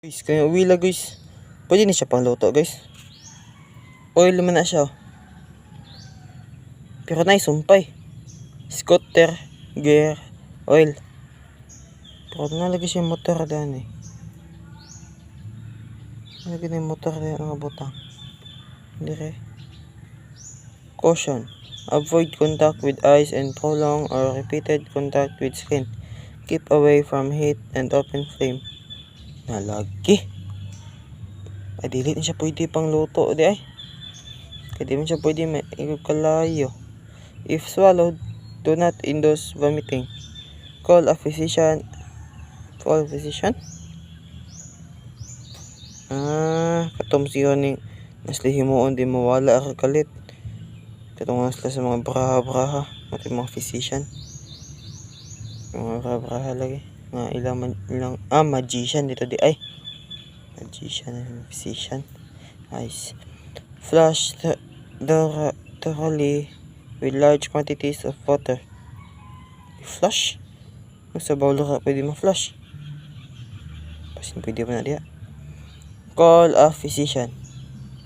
Guys, kaya uwi lang guys. Pwede na siya pang luto guys. Oil naman na siya. Pero na sumpay. Scooter, gear, oil. Pero nalagay siya motor dyan eh. Nalagay na yung motor dyan ang butang. Dire. Caution. Avoid contact with eyes and prolong or repeated contact with skin. Keep away from heat and open flame. Nalagi. Ay, dili na siya pwede pang luto di ay. Kaya di man siya pwede kalayo. If swallowed, do not induce vomiting. Call a physician. Call physician? Katong siya ning naslihimuon di mawala ang kalit. Katong nasla sa mga braha-braha. Mati mga physician. Mga braha-braha lagi. Nga ilang magician dito di ay. Magician and physician. Nice. Flush thoroughly with large quantities of water. Flush? Sa bawlo ka pwede ma-flush. Pasin pwede ba na diya? Call a physician.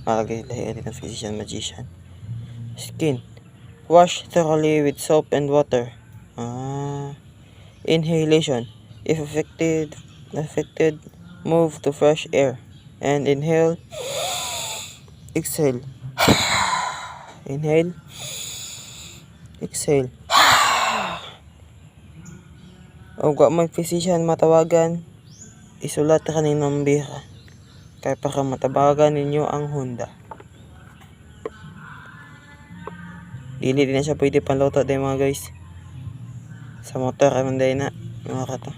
Malagay lahi ng physician, magician. Skin. Wash thoroughly with soap and water. Inhalation. If affected, move to fresh air. And inhale. Exhale. Inhale. Exhale. O kung may physician matawagan, isulat ka ng nombira. Kaya para matawagan ninyo ang Honda. Dili din na siya pwede panluto din mga guys. Sa motor, aman din na. Mga kata.